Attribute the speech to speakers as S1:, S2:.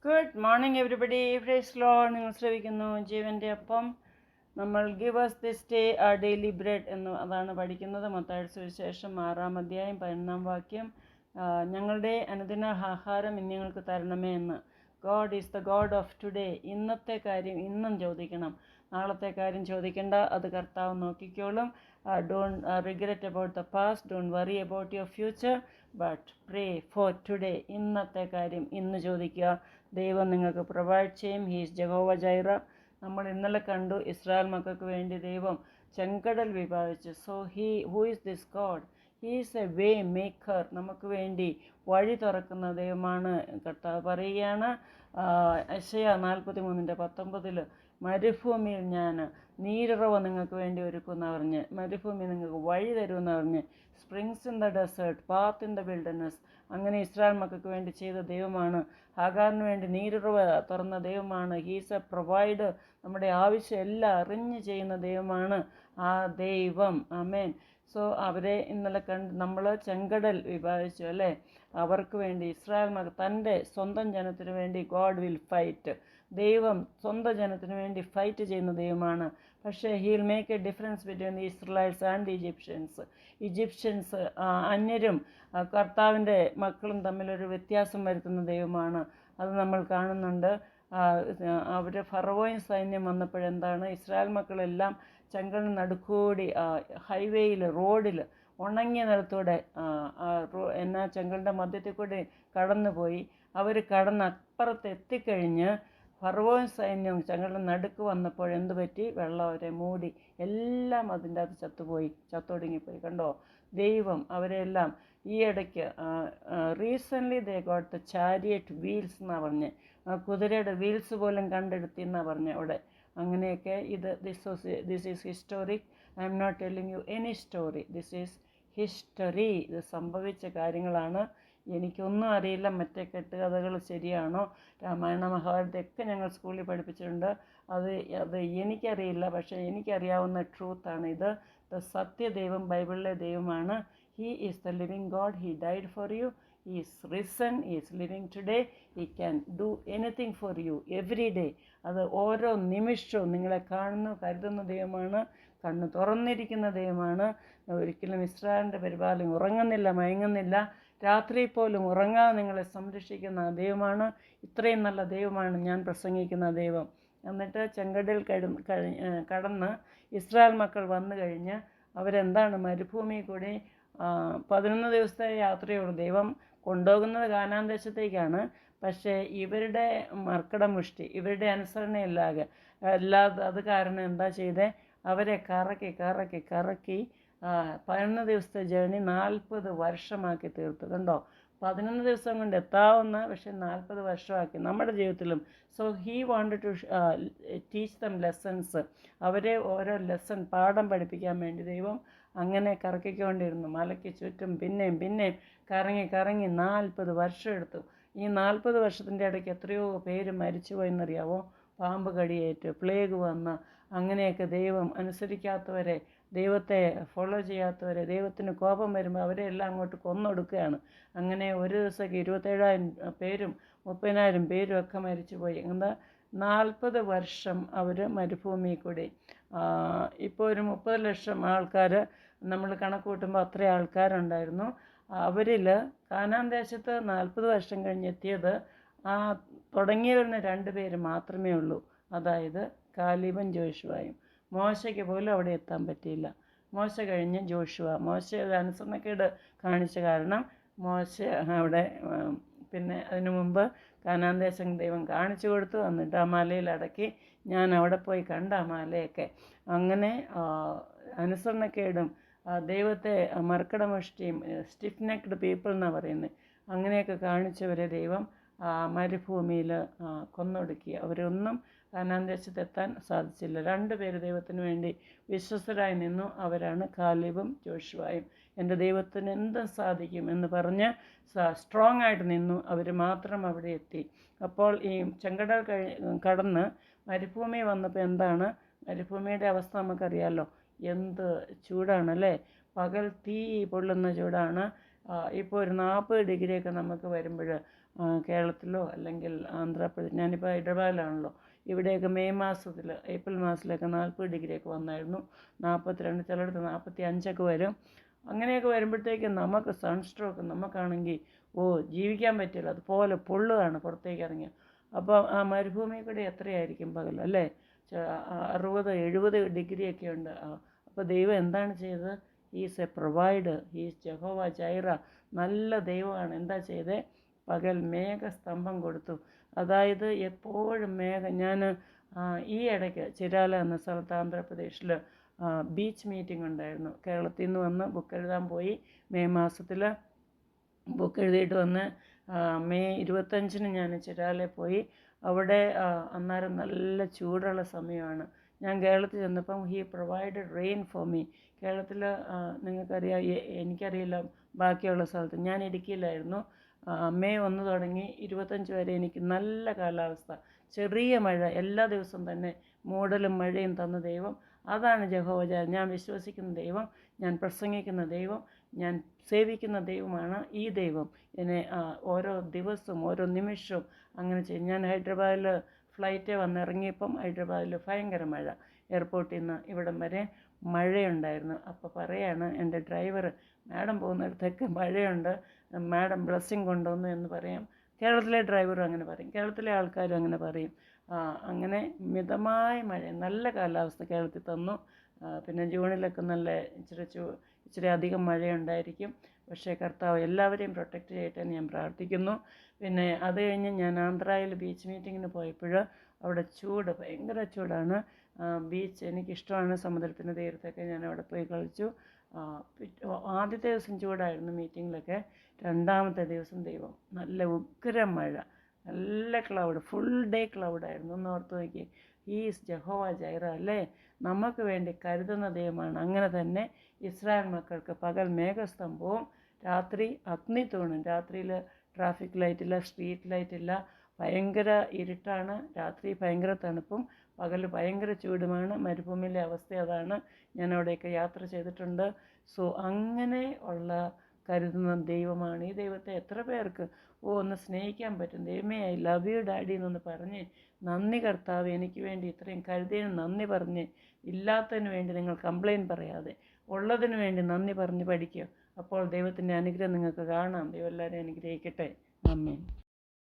S1: Good morning everybody. Praise lord. നിങ്ങൾ ശ്രവിക്കുന്നു ജീവൻ്റെ അപ്പം. നമ്മൾ give us this day our daily bread എന്ന് അതാണ് പഠിക്കുന്നത്. മത്തായിയുടെ സുവിശേഷം 6-ാം അധ്യായം 11-ാം വാക്യം. ഞങ്ങളുടെ അനുദിന ആഹാരം ഇന്ന് ഞങ്ങൾക്ക് തരണമേ എന്ന്. God is the God of today. ഇന്നത്തെ കാര്യം ഇന്നും ചോദിക്കണം, നാളത്തെ കാര്യം ചോദിക്കേണ്ട, അത് കർത്താവ് നോക്കിക്കോളും. Don't regret about the past, don't worry about your future, but pray for today. ഇന്നത്തെ കാര്യം ഇന്ന് ചോദിക്കുക, ദൈവം നിങ്ങൾക്ക് പ്രൊവൈഡ് ചെയ്യും. He's Jehovah Jireh. നമ്മൾ ഇന്നലെ കണ്ടു, ഇസ്രായേൽ മക്കൾക്ക് വേണ്ടി ദൈവം ചെങ്കടൽ വിഭാവിച്ചു. So who is this God? He's a way maker. നമുക്ക് വേണ്ടി വഴി തുറക്കുന്ന ദൈവമാണ്. കർത്താവ് പറയുകയാണ് യെശയ്യാ 43:19, മരുഭൂമിയിൽ ഞാൻ നീരുറവ് നിങ്ങൾക്ക് വേണ്ടി ഒരുക്കുമെന്ന് പറഞ്ഞ്, മരുഭൂമി നിങ്ങൾക്ക് വഴി തരുമെന്ന് പറഞ്ഞ്, springs in the desert, path in the wilderness. അങ്ങനെ ഇസ്രായേൽ മക്കൾക്ക് വേണ്ടി ചെയ്ത ദൈവമാണ്. ഹാഗാറിന് വേണ്ടി നീരുറവ് തുറന്ന ദൈവമാണ്. He's a provider. നമ്മുടെ ആവശ്യം എല്ലാം അറിഞ്ഞ് ചെയ്യുന്ന ദൈവമാണ് ആ ദൈവം. ആമേൻ. സോ അവരെ ഇന്നലെ കണ്ട് നമ്മൾ ചെങ്കടൽ വിഭാവിച്ചു അല്ലേ. അവർക്ക് വേണ്ടി ഇസ്രായേൽ മക്കൾ, തൻ്റെ സ്വന്തം ജനത്തിന് വേണ്ടി ഗോഡ് വിൽ ഫൈറ്റ്. ദൈവം സ്വന്തം ജനത്തിന് വേണ്ടി ഫൈറ്റ് ചെയ്യുന്ന ദൈവമാണ്. പക്ഷേ he will make a difference between the Israels and the Egyptians. അന്യരും കർത്താവിൻ്റെ മക്കളും തമ്മിലൊരു വ്യത്യാസം വരുത്തുന്ന ദൈവമാണ്. അത് നമ്മൾ കാണുന്നുണ്ട്. അവർ ഫറവോയിൻ സൈന്യം വന്നപ്പോഴെന്താണ്, ഇസ്രായേൽ മക്കളെല്ലാം ചെങ്കലിന് നടുക്കൂടി ഹൈവേയിൽ, റോഡിൽ, ഉണങ്ങിയ നിലത്തൂടെ ചെങ്കലിൻ്റെ മധ്യത്തിൽ കൂടി കടന്നുപോയി. അവർ കടന്നപ്പുറത്ത് എത്തിക്കഴിഞ്ഞ് ഫറവോയിൻ സൈന്യം ചെങ്കലിന് നടുക്ക് വന്നപ്പോൾ എന്ത് പറ്റി? വെള്ളം അവരെ മൂടി. എല്ലാം അതിൻ്റെ അകത്ത് ചത്തൊടുങ്ങിപ്പോയി. കണ്ടോ? ദൈവം അവരെല്ലാം ഈ ഇടയ്ക്ക് recently they got the chariot wheels എന്നാണ് പറഞ്ഞ്, കുതിരയുടെ വീൽസ് പോലും കണ്ടെടുത്തി എന്നാണ് പറഞ്ഞ് അവിടെ. അങ്ങനെയൊക്കെ this is historic. I am not telling you any story, this is history. ഇത് സംഭവിച്ച കാര്യങ്ങളാണ്. എനിക്കൊന്നും അറിയില്ല മറ്റേ കെട്ടുകഥകൾ ശരിയാണോ. രാമായണ മഹാഭാരതമൊക്കെ ഞങ്ങൾ സ്കൂളിൽ പഠിപ്പിച്ചിട്ടുണ്ട്. അത് എനിക്കറിയില്ല, പക്ഷേ എനിക്കറിയാവുന്ന ട്രൂത്താണ് ഇത്. സത്യദൈവം ബൈബിളിലെ ദൈവമാണ്. He is the living God. He died for you. He is risen. He is living today. He can do anything for you every day. അത് ഓരോ നിമിഷവും നിങ്ങളെ കാണുന്നു, കരുതുന്ന ദൈവമാണ്. കണ്ണ് തുറന്നിരിക്കുന്ന ദൈവമാണ്. ഒരിക്കലും ഇസ്രായേലിൻ്റെ പരിപാലനം ഉറങ്ങുന്നില്ല, മയങ്ങുന്നില്ല. രാത്രി പോലും ഉറങ്ങാതെ നിങ്ങളെ സംരക്ഷിക്കുന്ന ദൈവമാണ്. ഇത്രയും നല്ല ദൈവമാണ് ഞാൻ പ്രസംഗിക്കുന്ന ദൈവം. എന്നിട്ട് ചെങ്കടൽ കടന്ന് ഇസ്രായേൽ മക്കൾ വന്നു കഴിഞ്ഞ് അവരെന്താണ്, മരുഭൂമി കൂടി 11 ദിവസത്തെ യാത്രയുള്ളൂ. ദൈവം കൊണ്ടുപോകുന്നത് കാനാൻ ദേശത്തേക്കാണ്. പക്ഷേ ഇവരുടെ മർക്കടമുഷ്ടി, ഇവരുടെ അനുസരണയില്ലാതെ അത് കാരണം എന്താ ചെയ്തേ? അവരെ കറക്കി 11 ദിവസത്തെ ജേണി 40 വർഷമാക്കി തീർത്തു. കണ്ടോ? 11 ദിവസം കൊണ്ട് എത്താവുന്ന, പക്ഷെ 40 വർഷമാക്കി നമ്മുടെ ജീവിതത്തിലും. So he wanted to teach them lessons. അവരെ ഓരോ ലെസൺ, പാഠം പഠിപ്പിക്കാൻ വേണ്ടി ദൈവം അങ്ങനെ കറക്കിക്കൊണ്ടിരുന്നു. മലയ്ക്ക് ചുറ്റും പിന്നെയും കറങ്ങി 40 വർഷം എടുത്തു. ഈ 40 വർഷത്തിൻ്റെ ഇടയ്ക്ക് എത്രയോ പേര് മരിച്ചുപോയെന്നറിയാവോ? പാമ്പ് കടിയേറ്റ്, പ്ലേഗ് വന്ന്, അങ്ങനെയൊക്കെ ദൈവം അനുസരിക്കാത്തവരെ, ദൈവത്തെ ഫോളോ ചെയ്യാത്തവരെ, ദൈവത്തിന് കോപം വരുമ്പോൾ അവരെ എല്ലാം അങ്ങോട്ട് കൊന്നൊടുക്കുകയാണ്. അങ്ങനെ ഒരു ദിവസം 27,000 പേരും 30,000 പേരും ഒക്കെ മരിച്ചുപോയി. എന്താ 40 വർഷം അവർ മരുഭൂമി കൂടി. ഇപ്പോൾ ഒരു 30 ലക്ഷം ആൾക്കാർ നമ്മൾ കണക്ക് കൂട്ടുമ്പോൾ അത്ര ആൾക്കാരുണ്ടായിരുന്നു. അവരിൽ കാനാൻ ദേശത്ത് 40 വർഷം കഴിഞ്ഞെത്തിയത് തുടങ്ങി വരുന്ന 2 പേര് മാത്രമേ ഉള്ളൂ. അതായത് കാലേബും ജോഷുവയും. മോശയ്ക്ക് പോലും അവിടെ എത്താൻ പറ്റിയില്ല. മോശ കഴിഞ്ഞ് ജോഷുവ. മോശ അനുസരണക്കേട് കാണിച്ച കാരണം മോശ അവിടെ, പിന്നെ അതിനു മുമ്പ് കാനാൻ ദേശം ദൈവം കാണിച്ചു കൊടുത്തു. എന്നിട്ട് ആ മലയിൽ അടക്കി. ഞാൻ അവിടെ പോയി കണ്ട ആ മലയൊക്കെ. അങ്ങനെ അനുസരണക്കേടും ദൈവത്തെ മർക്കടമുഷ്ടിയും, സ്റ്റിഫ് നെക്ഡ് പീപ്പിൾ എന്നാണ് പറയുന്നത്, അങ്ങനെയൊക്കെ കാണിച്ചവരെ ദൈവം മരുഭൂമിയിൽ കൊന്നൊടുക്കി. അവരൊന്നും കാനാൻ ദേശത്തെത്താൻ സാധിച്ചില്ല. 2 പേര് ദൈവത്തിന് വേണ്ടി വിശ്വസ്തരായി നിന്നു. അവരാണ് കാലേബും ജോഷുവയും. എൻ്റെ ദൈവത്തിന് എന്തും സാധിക്കും എന്ന് പറഞ്ഞ് സ്ട്രോങ് ആയിട്ട് നിന്നു. അവർ മാത്രം അവിടെ എത്തി. അപ്പോൾ ഈ ചെങ്കടൽ കടന്ന് മരുഭൂമി വന്നപ്പോൾ എന്താണ്, മരുഭൂമിയുടെ അവസ്ഥ നമുക്കറിയാമല്ലോ. എന്ത് ചൂടാണല്ലേ. പകൽ തീ പൊള്ളുന്ന ചൂടാണ്. ഇപ്പോൾ ഒരു 40 ഡിഗ്രിയൊക്കെ നമുക്ക് വരുമ്പോൾ കേരളത്തിലോ അല്ലെങ്കിൽ ആന്ധ്രാപ്രദേശ്, ഞാനിപ്പോൾ ഹൈദരാബാദിലാണല്ലോ, ഇവിടെയൊക്കെ മെയ് മാസത്തിൽ ഏപ്രിൽ മാസത്തിലൊക്കെ 40 ഡിഗ്രിയൊക്കെ വന്നായിരുന്നു. 42, ചിലയിടത്ത് 45ഒക്കെ വരും. അങ്ങനെയൊക്കെ വരുമ്പോഴത്തേക്കും നമുക്ക് സൺസ്ട്രോക്ക്, നമുക്കാണെങ്കിൽ ജീവിക്കാൻ പറ്റില്ല, അതുപോലെ പൊള്ളുകയാണ് പുറത്തേക്ക് ഇറങ്ങിയ. അപ്പോൾ ആ മരുഭൂമി കൂടെ എത്രയായിരിക്കും പകൽ, അല്ലേ? 60-70 ഡിഗ്രിയൊക്കെ ഉണ്ട്. അപ്പോൾ ദൈവം എന്താണ് ചെയ്തത്? He's a provider, he's Jehovah Jireh, നല്ല ദൈവമാണ്. എന്താ ചെയ്തേ? പകൽ മേഘസ്തംഭം കൊടുത്തു. അതായത് എപ്പോഴും ഞാൻ ഈ ഇടയ്ക്ക് ചിരാല എന്ന സ്ഥലത്ത് ആന്ധ്രാപ്രദേശിൽ ബീച്ച് മീറ്റിംഗ് ഉണ്ടായിരുന്നു. കേരളത്തിൽ നിന്ന് വന്ന് ബുക്ക് എഴുതാൻ പോയി. മെയ് മാസത്തിൽ ബുക്ക് എഴുതിയിട്ട് വന്ന് മെയ് 25 ഞാൻ ചിരാലയിൽ പോയി. അവിടെ അന്നേരം നല്ല ചൂടുള്ള സമയമാണ്. ഞാൻ കേരളത്തിൽ ചെന്നപ്പം he provided rain for me. കേരളത്തിൽ നിങ്ങൾക്കറിയാം, എനിക്കറിയില്ല ബാക്കിയുള്ള സ്ഥലത്ത്. ഞാൻ ഇടുക്കിയിലായിരുന്നു. മെയ് 1 തുടങ്ങി 25 വരെ എനിക്ക് നല്ല കാലാവസ്ഥ, ചെറിയ മഴ, എല്ലാ ദിവസവും തന്നെ മൂടലും മഴയും തന്ന ദൈവം. അതാണ് യഹോവ ജൈറ. ഞാൻ വിശ്വസിക്കുന്ന ദൈവം, ഞാൻ പ്രസംഗിക്കുന്ന ദൈവം, ഞാൻ സേവിക്കുന്ന ദൈവമാണ് ഈ ദൈവം. എന്നെ ഓരോ ദിവസവും ഓരോ നിമിഷവും അങ്ങനെ ചെയ്യും. ഞാൻ ഹൈദരാബാദിൽ ഫ്ലൈറ്റ് വന്നിറങ്ങിയപ്പം ഹൈദരാബാദിൽ ഭയങ്കര മഴ, എയർപോർട്ടിൽ നിന്ന് ഇവിടം വരെ മഴയുണ്ടായിരുന്നു. അപ്പോൾ പറയാണ് എൻ്റെ ഡ്രൈവർ, മാഡം പോകുന്നിടത്തൊക്കെ മഴയുണ്ട്, മാഡം ബ്ലെസ്സിങ് കൊണ്ടുവന്നു എന്ന് പറയാം. കേരളത്തിലെ ഡ്രൈവറും അങ്ങനെ പറയും, കേരളത്തിലെ ആൾക്കാരും അങ്ങനെ പറയും. അങ്ങനെ മിതമായ മഴ, നല്ല കാലാവസ്ഥ കേരളത്തിൽ തന്നു. പിന്നെ ജൂണിലൊക്കെ നല്ല ഇച്ചിരി അധികം മഴയുണ്ടായിരിക്കും. പക്ഷേ കർത്താവ് എല്ലാവരെയും പ്രൊട്ടക്റ്റ് ചെയ്യട്ടെ എന്ന് ഞാൻ പ്രാർത്ഥിക്കുന്നു. പിന്നെ അത് കഴിഞ്ഞ് ഞാൻ ആന്ധ്രയിൽ ബീച്ച് മീറ്റിങ്ങിന് പോയപ്പോൾ അവിടെ ചൂട്, ഭയങ്കര ചൂടാണ്. ബീച്ച് എനിക്കിഷ്ടമാണ്, സമുദ്രത്തിൻ്റെ തീരത്തൊക്കെ ഞാൻ അവിടെ പോയി കളിച്ചു. ആദ്യത്തെ ദിവസം ചൂടായിരുന്നു മീറ്റിങ്ങിലൊക്കെ. രണ്ടാമത്തെ ദിവസം ദൈവം നല്ല ഉഗ്രം മഴ, നല്ല ക്ലൗഡ്, ഫുൾ ഡേ ക്ലൗഡായിരുന്നു. ഒന്ന് ഓർത്ത് നോക്കി, ഈസ് ജഹോവ ജൈറ, അല്ലേ? നമുക്ക് വേണ്ടി കരുതുന്ന ദൈവമാണ്. അങ്ങനെ തന്നെ ഇസ്രായേൽ മക്കൾക്ക് പകൽ മേഘസ്തംഭവും രാത്രി അഗ്നിത്തൂണും. രാത്രിയിൽ ട്രാഫിക് ലൈറ്റില്ല, സ്ട്രീറ്റ് ലൈറ്റില്ല, ഭയങ്കര ഇരുട്ടാണ്. രാത്രി ഭയങ്കര തണുപ്പും പകൽ ഭയങ്കര ചൂടുമാണ്. മരുഭൂമിയിലെ അവസ്ഥ അതാണ്. ഞാൻ അവിടെയൊക്കെ യാത്ര ചെയ്തിട്ടുണ്ട്. അങ്ങനെ ഉള്ള കരുതുന്ന ദൈവമാണ് ഈ ദൈവത്തെ. എത്ര പേർക്ക് ഒന്ന് സ്നേഹിക്കാൻ പറ്റും? ദൈവമേ, ഐ ലവ് യു ഡാഡി എന്നൊന്ന് പറഞ്ഞ്, നന്ദി കർത്താവ്, എനിക്ക് വേണ്ടി ഇത്രയും കരുതിയതിന് നന്ദി പറഞ്ഞ്, ഇല്ലാത്തതിന് വേണ്ടി നിങ്ങൾ കംപ്ലയിൻറ്റ് പറയാതെ ഉള്ളതിന് വേണ്ടി നന്ദി പറഞ്ഞ് പഠിക്കുക. അപ്പോൾ ദൈവത്തിൻ്റെ അനുഗ്രഹം നിങ്ങൾക്ക് കാണാം. ദൈവം എല്ലാവരെയും അനുഗ്രഹിക്കട്ടെ. ആമേൻ.